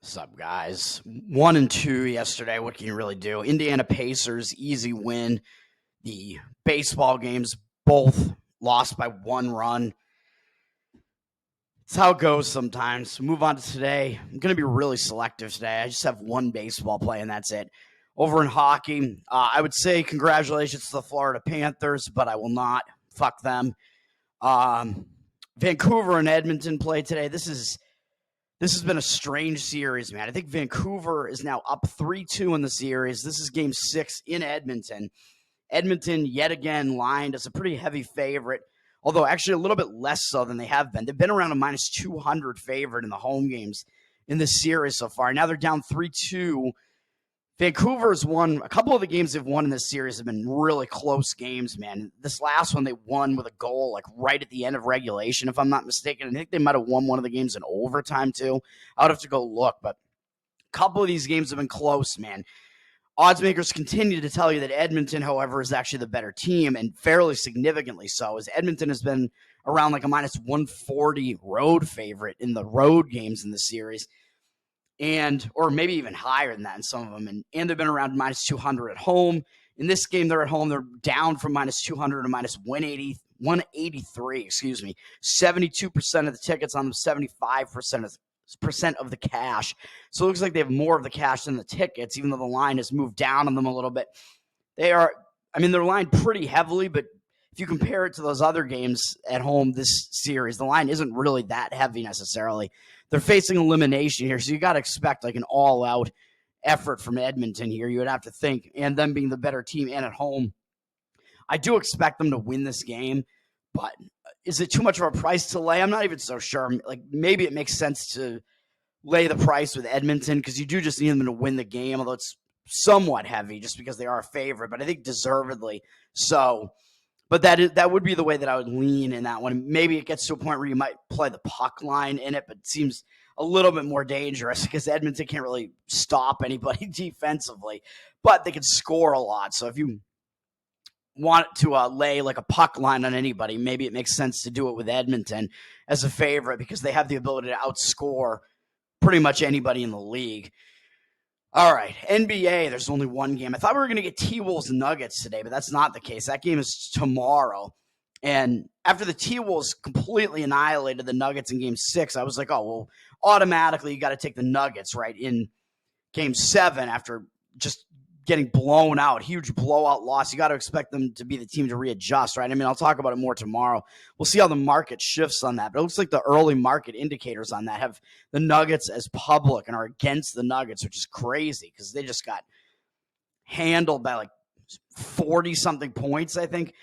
What's up, guys? 1-2 yesterday. What can you really do? Indiana Pacers, easy win. The baseball games both lost by 1 run. It's how it goes sometimes. Move on to today. I'm going to be really selective today. I just have one baseball play, and that's it. Over in hockey, I would say congratulations to the Florida Panthers, but I will not. Fuck them. Vancouver and Edmonton play today. This has been a strange series, man. I think Vancouver is now up 3-2 in the series. This is game 6 in Edmonton. Edmonton, yet again, lined as a pretty heavy favorite, although actually a little bit less so than they have been. They've been around a minus 200 favorite in the home games in this series so far. Now they're down 3-2. Vancouver's won a couple of the games they've won in this series have been really close games, man. This last one they won with a goal like right at the end of regulation, if I'm not mistaken. I think they might have won one of the games in overtime too. I would have to go look, but a couple of these games have been close, man. Odds makers continue to tell you that Edmonton, however, is actually the better team, and fairly significantly so, as Edmonton has been around like a minus 140 road favorite in the road games in the series. Or maybe even higher than that in some of them. And they've been around minus 200 at home. In this game, they're at home. They're down from minus 200 to minus 183, 72% of the tickets on them, 75% of the cash. So it looks like they have more of the cash than the tickets, even though the line has moved down on them a little bit. They're lined pretty heavily, but if you compare it to those other games at home this series, the line isn't really that heavy necessarily. They're facing elimination here, so you got to expect like an all-out effort from Edmonton here, you would have to think, and them being the better team and at home. I do expect them to win this game, but is it too much of a price to lay? I'm not even so sure. Like, maybe it makes sense to lay the price with Edmonton because you do just need them to win the game, although it's somewhat heavy just because they are a favorite, but I think deservedly so. But that would be the way that I would lean in that one. Maybe it gets to a point where you might play the puck line in it, but it seems a little bit more dangerous because Edmonton can't really stop anybody defensively, but they can score a lot. So if you want to lay like a puck line on anybody, maybe it makes sense to do it with Edmonton as a favorite because they have the ability to outscore pretty much anybody in the league. All right, NBA, there's only one game. I thought we were going to get T-Wolves Nuggets today, but that's not the case. That game is tomorrow. And after the T-Wolves completely annihilated the Nuggets in Game 6, I was like, oh, well, automatically you got to take the Nuggets, right, in Game 7 after just getting blown out, huge blowout loss. You got to expect them to be the team to readjust, right? I mean, I'll talk about it more tomorrow. We'll see how the market shifts on that. But it looks like the early market indicators on that have the Nuggets as public and are against the Nuggets, which is crazy because they just got handled by like 40-something points, I think.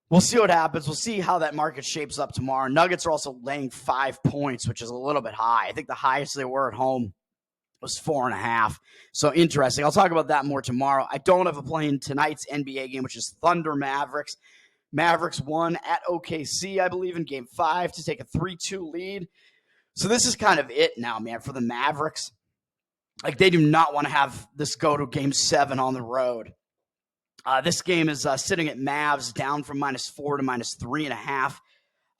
We'll see what happens. We'll see how that market shapes up tomorrow. Nuggets are also laying 5 points, which is a little bit high. I think the highest they were at home was 4.5. So interesting. I'll talk about that more tomorrow. I don't have a play in tonight's NBA game, which is Thunder Mavericks. Mavericks won at OKC, I believe, in Game 5 to take a 3-2 lead. So this is kind of it now, man, for the Mavericks. Like, they do not want to have this go to Game 7 on the road. This game is sitting at Mavs down from -4 to -3.5.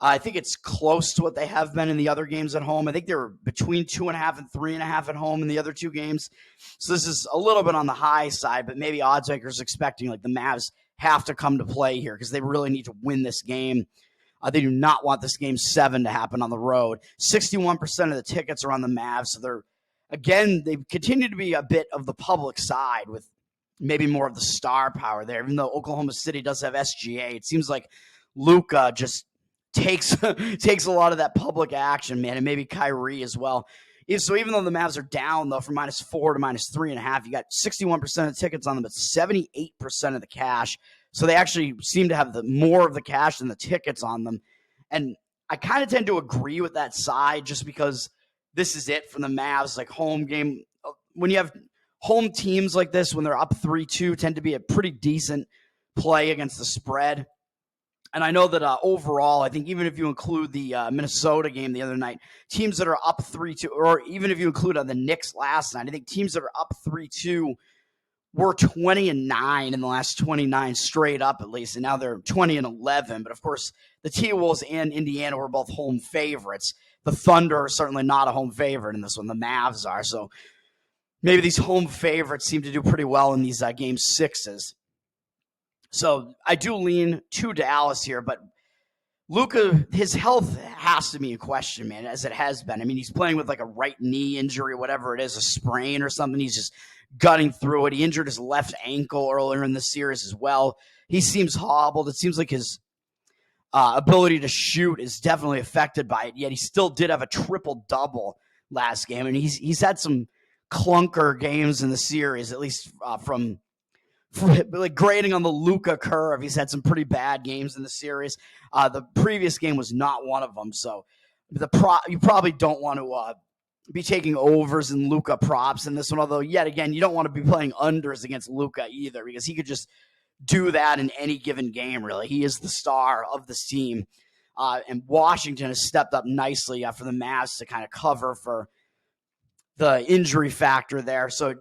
I think it's close to what they have been in the other games at home. I think they were between 2.5 and 3.5 at home in the other two games. So this is a little bit on the high side, but maybe odds makers expecting like the Mavs have to come to play here because they really need to win this game. They do not want this Game 7 to happen on the road. 61% of the tickets are on the Mavs. So they continue to be a bit of the public side with maybe more of the star power there, even though Oklahoma City does have SGA. It seems like Luka just takes a lot of that public action, man, and maybe Kyrie as well. So even though the Mavs are down, though, from -4 to -3.5, you got 61% of the tickets on them, but 78% of the cash. So they actually seem to have more of the cash than the tickets on them. And I kind of tend to agree with that side just because this is it from the Mavs, like home game. When you have home teams like this, when they're up 3-2, tend to be a pretty decent play against the spread. And I know that overall, I think even if you include the Minnesota game the other night, teams that are up 3-2, or even if you include the Knicks last night, I think teams that are up 3-2 were 20-9 in the last 29 straight up, at least. And now they're 20-11. But of course, the T-Wolves and Indiana were both home favorites. the Thunder are certainly not a home favorite in this one. The Mavs are. So maybe these home favorites seem to do pretty well in these game sixes. So I do lean to Dallas here, but Luka, his health has to be in question, man, as it has been. I mean, he's playing with like a right knee injury, whatever it is, a sprain or something. He's just gutting through it. He injured his left ankle earlier in the series as well. He seems hobbled. It seems like his ability to shoot is definitely affected by it, yet he still did have a triple-double last game. And he's had some clunker games in the series, at least from like grading on the Luka curve. He's had some pretty bad games in the series. The previous game was not one of them. So you probably don't want to be taking overs and Luka props in this one. Although, yet again, you don't want to be playing unders against Luka either, because he could just do that in any given game, really. He is the star of this team. And Washington has stepped up nicely for the Mavs to kind of cover for the injury factor there. So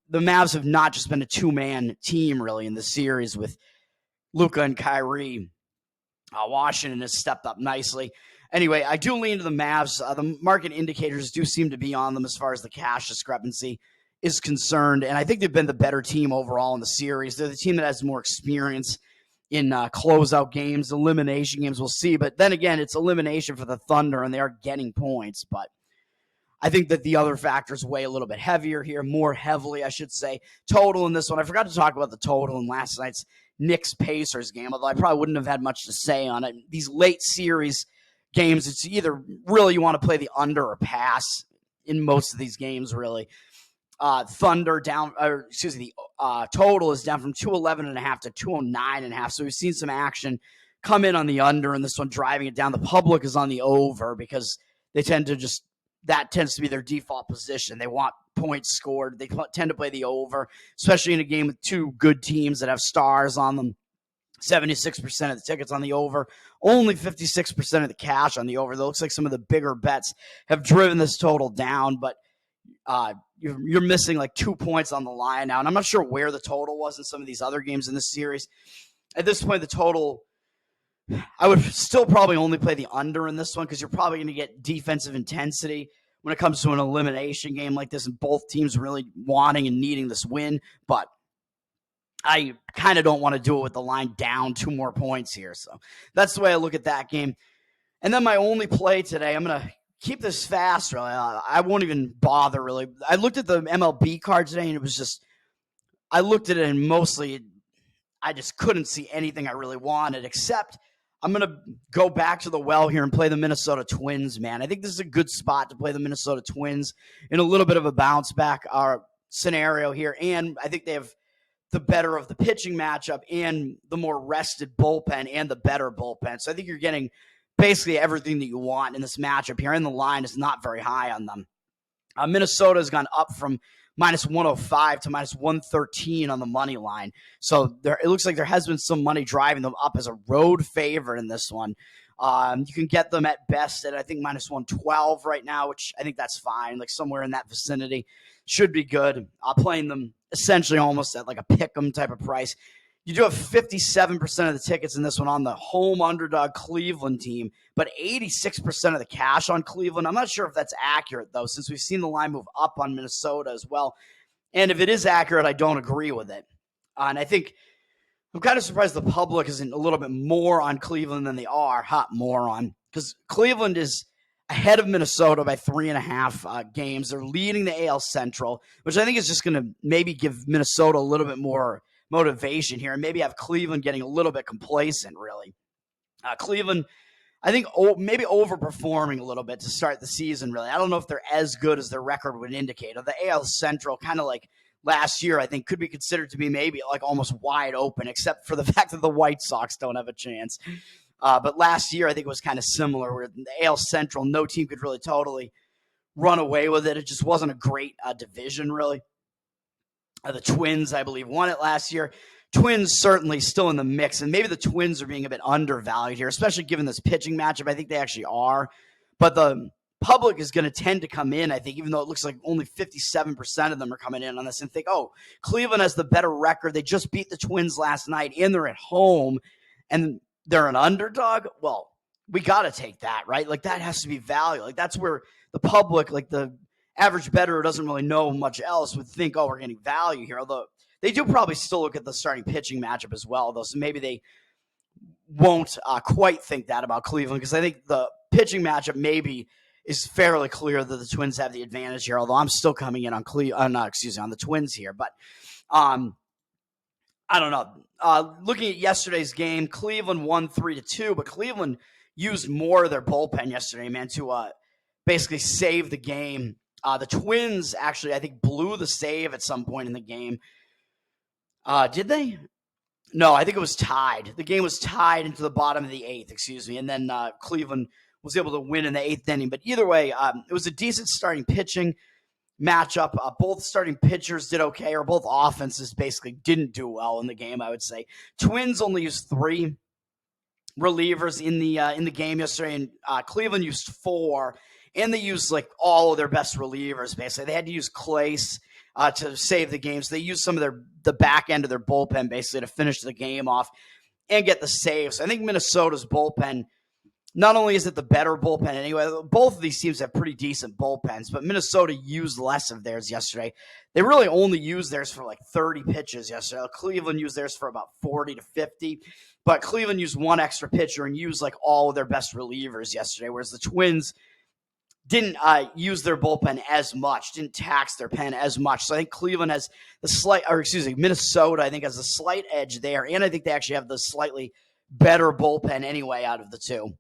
the Mavs have not just been a two-man team, really, in the series with Luka and Kyrie. Washington has stepped up nicely. Anyway, I do lean to the Mavs. The market indicators do seem to be on them as far as the cash discrepancy is concerned, and I think they've been the better team overall in the series. They're the team that has more experience in closeout games, elimination games. We'll see, but then again, it's elimination for the Thunder, and they are getting points, but I think that the other factors weigh a little bit heavier here, more heavily, I should say. Total in this one. I forgot to talk about the total in last night's Knicks-Pacers game, although I probably wouldn't have had much to say on it. These late series games, it's either really you want to play the under or pass in most of these games, really. Thunder down, the total is down from 211.5 to 209.5. So we've seen some action come in on the under, and this one driving it down. The public is on the over because they tend to that tends to be their default position. They want points scored. They tend to play the over, especially in a game with two good teams that have stars on them. 76% of the tickets on the over, only 56% of the cash on the over. It looks like some of the bigger bets have driven this total down, but you're missing like 2 points on the line now. And I'm not sure where the total was in some of these other games in this series. At this point, the total, I would still probably only play the under in this one because you're probably going to get defensive intensity when it comes to an elimination game like this and both teams really wanting and needing this win. But I kind of don't want to do it with the line down 2 more points here. So that's the way I look at that game. And then my only play today, I'm going to keep this fast, really. I won't even bother, really. I looked at the MLB card today, and it was just, I looked at it, and mostly I just couldn't see anything I really wanted, except I'm going to go back to the well here and play the Minnesota Twins, man. I think this is a good spot to play the Minnesota Twins in a little bit of a bounce back scenario here, and I think they have the better of the pitching matchup and the more rested bullpen and the better bullpen. So I think you're getting basically everything that you want in this matchup here, and the line is not very high on them. Minnesota has gone up from minus 105 to minus 113 on the money line. So it looks like there has been some money driving them up as a road favorite in this one. You can get them at best at, I think, minus 112 right now, which I think that's fine. Like somewhere in that vicinity should be good. Playing them essentially almost at like a pick-em type of price. You do have 57% of the tickets in this one on the home underdog Cleveland team, but 86% of the cash on Cleveland. I'm not sure if that's accurate, though, since we've seen the line move up on Minnesota as well. And if it is accurate, I don't agree with it. And I think I'm kind of surprised the public isn't a little bit more on Cleveland than they are. More on, because Cleveland is ahead of Minnesota by 3.5 games. They're leading the AL Central, which I think is just going to maybe give Minnesota a little bit more motivation here and maybe have Cleveland getting a little bit complacent, really. Cleveland, I think, maybe overperforming a little bit to start the season, really. I don't know if they're as good as their record would indicate. The AL Central, kind of like last year, I think could be considered to be maybe like almost wide open, except for the fact that the White Sox don't have a chance. But last year, I think it was kind of similar, where the AL Central, no team could really totally run away with it. It just wasn't a great division, really. The Twins, I believe, won it last year. Twins certainly still in the mix, and maybe the Twins are being a bit undervalued here, especially given this pitching matchup. I think they actually are. But the public is going to tend to come in, I think, even though it looks like only 57% of them are coming in on this and think, oh, Cleveland has the better record. They just beat the Twins last night, and they're at home, and they're an underdog. Well, we got to take that, right? Like that has to be value. Like that's where the public, like the average bettor who doesn't really know much else would think, oh, we're getting value here. Although they do probably still look at the starting pitching matchup as well, though. So maybe they won't quite think that about Cleveland, because I think the pitching matchup maybe is fairly clear that the Twins have the advantage here. Although I'm still coming in on on the Twins here, but I don't know. Looking at yesterday's game, Cleveland won 3-2, but Cleveland used more of their bullpen yesterday, man, to basically save the game. The Twins actually, I think, blew the save at some point in the game. Did they? No, I think it was tied. The game was tied into the bottom of the eighth, and then Cleveland was able to win in the eighth inning. But either way, it was a decent starting pitching matchup. Both starting pitchers did okay, or both offenses basically didn't do well in the game, I would say. Twins only used 3 relievers in the game yesterday, and Cleveland used 4, and they used like all of their best relievers. Basically, they had to use Clace to save the game, so they used some of the back end of their bullpen basically to finish the game off and get the save. So I think Minnesota's bullpen, not only is it the better bullpen anyway, both of these teams have pretty decent bullpens, but Minnesota used less of theirs yesterday. They really only used theirs for like 30 pitches yesterday. Cleveland used theirs for about 40 to 50, but Cleveland used 1 extra pitcher and used like all of their best relievers yesterday, whereas the Twins didn't use their bullpen as much, didn't tax their pen as much. So I think Cleveland has Minnesota, I think, has a slight edge there, and I think they actually have the slightly better bullpen anyway out of the two.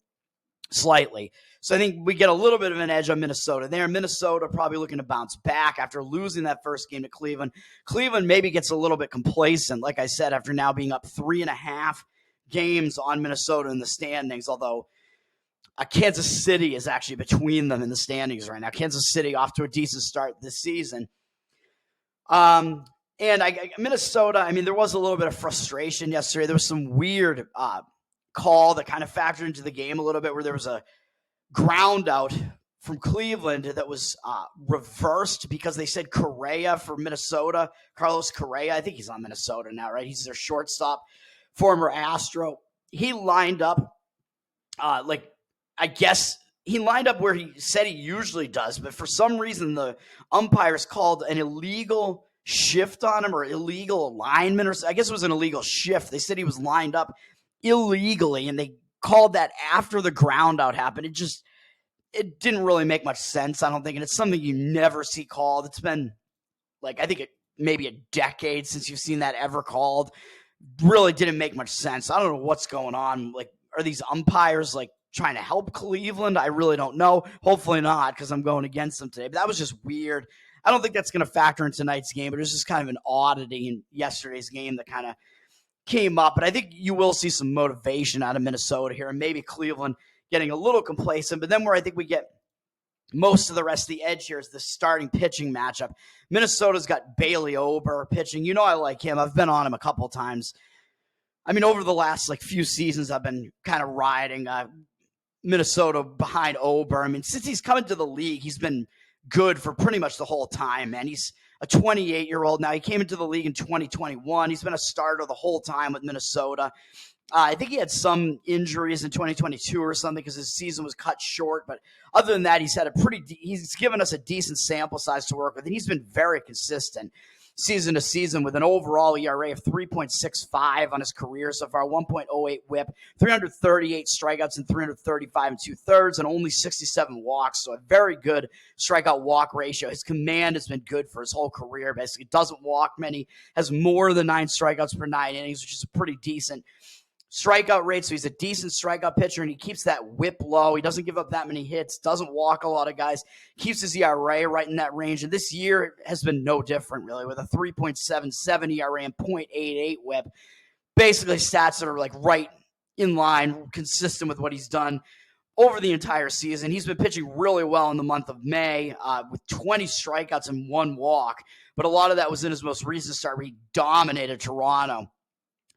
Slightly. So I think we get a little bit of an edge on Minnesota there. Minnesota probably looking to bounce back after losing that first game to Cleveland. Cleveland maybe gets a little bit complacent, like I said, after now being up 3.5 games on Minnesota in the standings, although Kansas City is actually between them in the standings right now. Kansas City off to a decent start this season. Minnesota, I mean, there was a little bit of frustration yesterday. There was some weird call that kind of factored into the game a little bit, where there was a ground out from Cleveland that was reversed because they said Correa for Minnesota, Carlos Correa. I think he's on Minnesota now, right? He's their shortstop, former Astro. He lined up I guess he lined up where he said he usually does, but for some reason the umpires called an illegal shift on him, or illegal alignment, or I guess it was an illegal shift. They said he was lined up illegally, and they called that after the ground out happened. It didn't really make much sense, I don't think, and it's something you never see called. It's been maybe a decade since you've seen that ever called. Really didn't make much sense. I don't know what's going on. Like, are these umpires trying to help Cleveland? I really don't know. Hopefully not, because I'm going against them today. But that was just weird. I don't think that's going to factor in tonight's game, but it was just kind of an oddity in yesterday's game that kind of came up. But I think you will see some motivation out of Minnesota here, and maybe Cleveland getting a little complacent. But then where I think we get most of the rest of the edge here is the starting pitching matchup. Minnesota's got Bailey Ober pitching. You know I like him. I've been on him a couple of times. I mean, over the last few seasons, I've been kind of riding Minnesota behind Ober. I mean, since he's come into the league, he's been good for pretty much the whole time, man. He's a 28-year-old now. He came into the league in 2021. He's been a starter the whole time with Minnesota. I think he had some injuries in 2022 or something because his season was cut short. But other than that, he's given us a decent sample size to work with, and he's been very consistent season to season with an overall ERA of 3.65 on his career so far, 1.08 whip, 338 strikeouts and 335 2/3, and only 67 walks. So a very good strikeout walk ratio. His command has been good for his whole career. Basically, doesn't walk many, has more than 9 strikeouts per 9 innings, which is a pretty decent strikeout rate. So he's a decent strikeout pitcher, and he keeps that whip low. He doesn't give up that many hits, doesn't walk a lot of guys, keeps his ERA right in that range. And this year has been no different, really, with a 3.77 ERA and 0.88 whip. Basically, stats that are right in line, consistent with what he's done over the entire season. He's been pitching really well in the month of May with 20 strikeouts and 1 walk. But a lot of that was in his most recent start where he dominated Toronto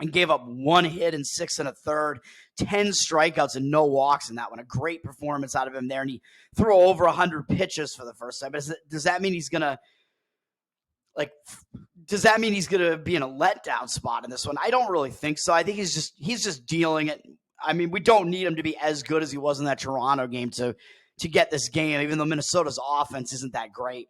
and gave up 1 hit and 6 1/3, 10 strikeouts and no walks in that one. A great performance out of him there, and he threw over 100 pitches for the first time. But does that mean he's gonna be in a letdown spot in this one? I don't really think so. I think he's just dealing it we don't need him to be as good as he was in that Toronto game to get this game, even though Minnesota's offense isn't that great.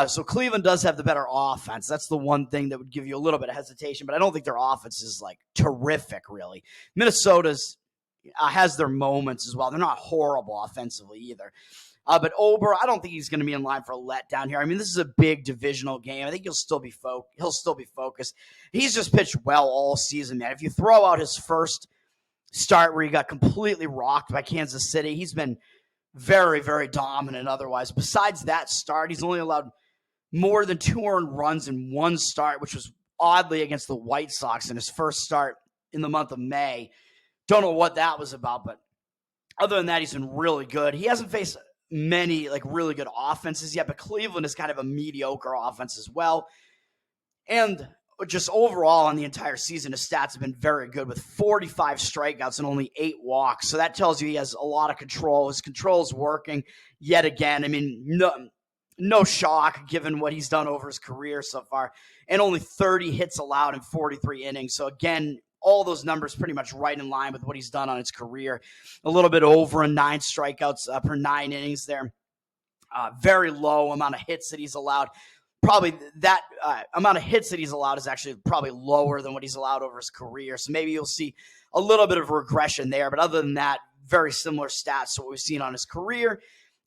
So Cleveland does have the better offense. That's the one thing that would give you a little bit of hesitation, but I don't think their offense is like terrific, really. Minnesota's has their moments as well. They're not horrible offensively either. But Ober, I don't think he's going to be in line for a letdown here. I mean, this is a big divisional game. I think he'll still be focused. He's just pitched well all season, man. If you throw out his first start where he got completely rocked by Kansas City, he's been very, very dominant otherwise. Besides that start, he's only allowed more than 2 earned runs in one start, which was oddly against the White Sox in his first start in the month of May. Don't know what that was about, but other than that, he's been really good. He hasn't faced many like really good offenses yet, but Cleveland is kind of a mediocre offense as well. And just overall on the entire season, his stats have been very good with 45 strikeouts and only 8 walks. So that tells you he has a lot of control. His control is working yet again. I mean, no shock given what he's done over his career so far, and only 30 hits allowed in 43 innings. So again, all those numbers pretty much right in line with what he's done on his career. A little bit over 9 strikeouts per 9 innings there. Very low amount of hits that he's allowed. Probably that amount of hits that he's allowed is actually probably lower than what he's allowed over his career. So maybe you'll see a little bit of regression there. But other than that, very similar stats to what we've seen on his career.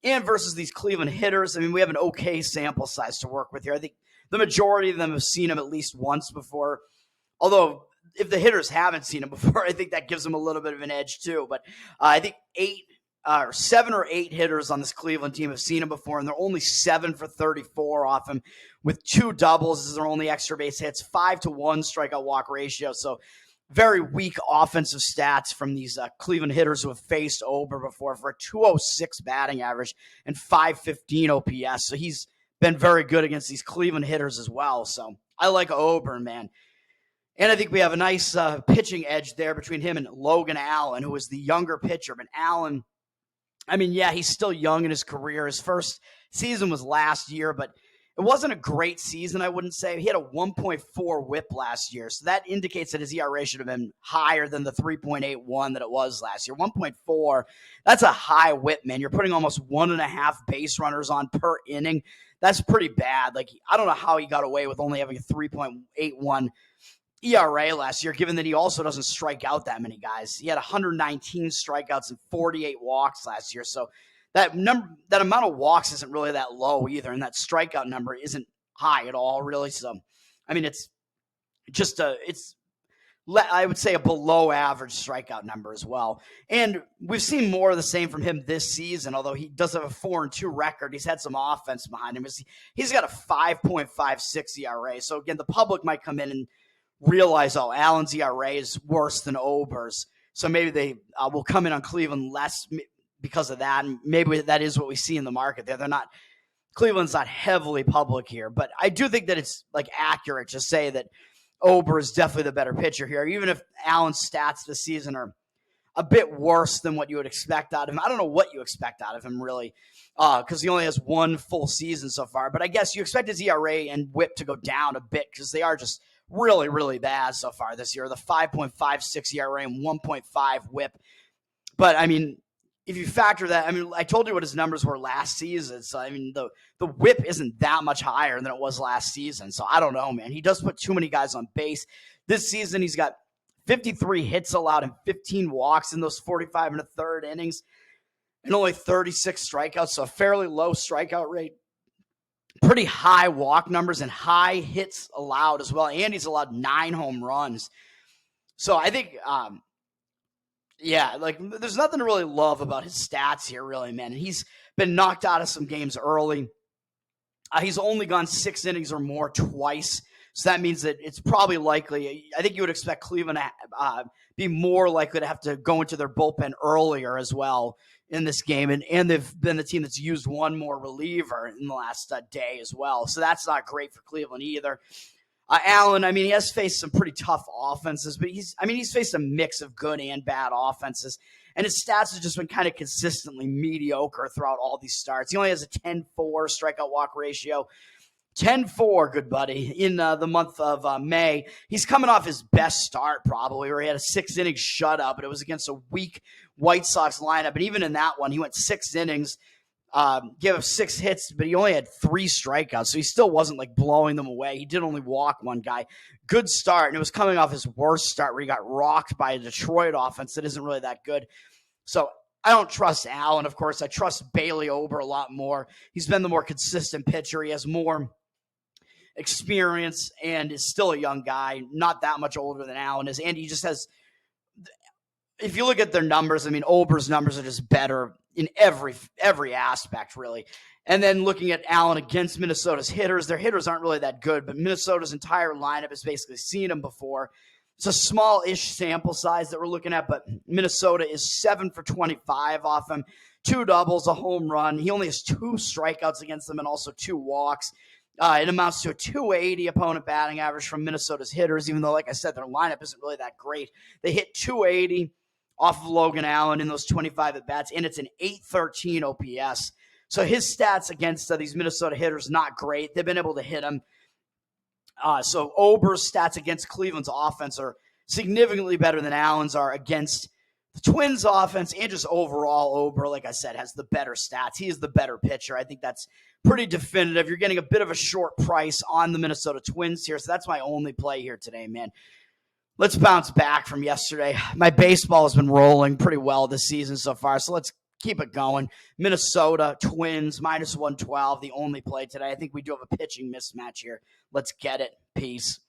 And versus these Cleveland hitters, I mean, we have an okay sample size to work with here. I think the majority of them have seen him at least once before. Although if the hitters haven't seen him before, I think that gives them a little bit of an edge too. But I think 7 or 8 hitters on this Cleveland team have seen him before, and they're only 7 for 34 off him with 2 doubles as their only extra base hits, 5-1 strikeout walk ratio. So very weak offensive stats from these Cleveland hitters who have faced Ober before for a 206 batting average and 515 OPS. So he's been very good against these Cleveland hitters as well. So I like Ober, man. And I think we have a nice pitching edge there between him and Logan Allen, who is the younger pitcher. But Allen, I mean, yeah, he's still young in his career. His first season was last year, but it wasn't a great season, I wouldn't say. He had a 1.4 whip last year, so that indicates that his ERA should have been higher than the 3.81 that it was last year. 1.4, that's a high whip, man. You're putting almost 1.5 base runners on per inning. That's pretty bad. Like, I don't know how he got away with only having a 3.81 ERA last year, given that he also doesn't strike out that many guys. He had 119 strikeouts and 48 walks last year. So that amount of walks isn't really that low either, and that strikeout number isn't high at all, really. So, I mean, it's just I would say a below average strikeout number as well. And we've seen more of the same from him this season, although he does have a 4-2 record. He's had some offense behind him. He's got a 5.56 ERA. So again, the public might come in and realize, oh, Allen's ERA is worse than Ober's. So maybe they will come in on Cleveland less because of that. And maybe that is what we see in the market there. Cleveland's not heavily public here, but I do think that it's like accurate to say that Ober is definitely the better pitcher here, even if Allen's stats this season are a bit worse than what you would expect out of him. I don't know what you expect out of him, really, because he only has 1 full season so far. But I guess you expect his ERA and whip to go down a bit because they are just really, really bad so far this year. The 5.56 ERA and 1.5 whip. But, I mean, if you factor that, I mean, I told you what his numbers were last season. So, I mean, the whip isn't that much higher than it was last season. So, I don't know, man. He does put too many guys on base. This season, he's got 53 hits allowed and 15 walks in those 45 and a third innings and only 36 strikeouts. So, a fairly low strikeout rate. Pretty high walk numbers and high hits allowed as well. And he's allowed 9 home runs. So, I think there's nothing to really love about his stats here, really, man. And he's been knocked out of some games early. He's only gone 6 innings or more twice. So that means that it's probably likely, I think you would expect Cleveland to be more likely to have to go into their bullpen earlier as well in this game. And they've been the team that's used 1 more reliever in the last day as well. So that's not great for Cleveland either. Allen, I mean, he has faced some pretty tough offenses, but he's faced a mix of good and bad offenses. And his stats have just been kind of consistently mediocre throughout all these starts. He only has a 10-4 strikeout walk ratio, 10-4, good buddy, in the month of May. He's coming off his best start probably, where he had a 6-inning shutout, but it was against a weak White Sox lineup. And even in that one, he went 6 innings, gave up 6 hits, but he only had 3 strikeouts, so he still wasn't like blowing them away. He did only walk one guy. Good start, and it was coming off his worst start where he got rocked by a Detroit offense that isn't really that good. So I don't trust Allen, of course. I trust Bailey Ober a lot more. He's been the more consistent pitcher. He has more experience and is still a young guy, not that much older than Allen is. And he just has, if you look at their numbers, I mean, Ober's numbers are just better in every aspect, really. And then looking at Allen against Minnesota's hitters, their hitters aren't really that good, but Minnesota's entire lineup has basically seen him before. It's a small-ish sample size that we're looking at, but Minnesota is 7 for 25 off him, 2 doubles, a home run. He only has 2 strikeouts against them and also 2 walks. It amounts to a 280 opponent batting average from Minnesota's hitters, even though, like I said, their lineup isn't really that great. They hit 280 off of Logan Allen in those 25 at-bats, and it's an 813 OPS. So his stats against these Minnesota hitters, not great. They've been able to hit him. So Ober's stats against Cleveland's offense are significantly better than Allen's are against the Twins offense, and just overall, Ober, like I said, has the better stats. He is the better pitcher. I think that's pretty definitive. You're getting a bit of a short price on the Minnesota Twins here, so that's my only play here today, man. Let's bounce back from yesterday. My baseball has been rolling pretty well this season so far, so let's keep it going. Minnesota Twins, -112, the only play today. I think we do have a pitching mismatch here. Let's get it. Peace.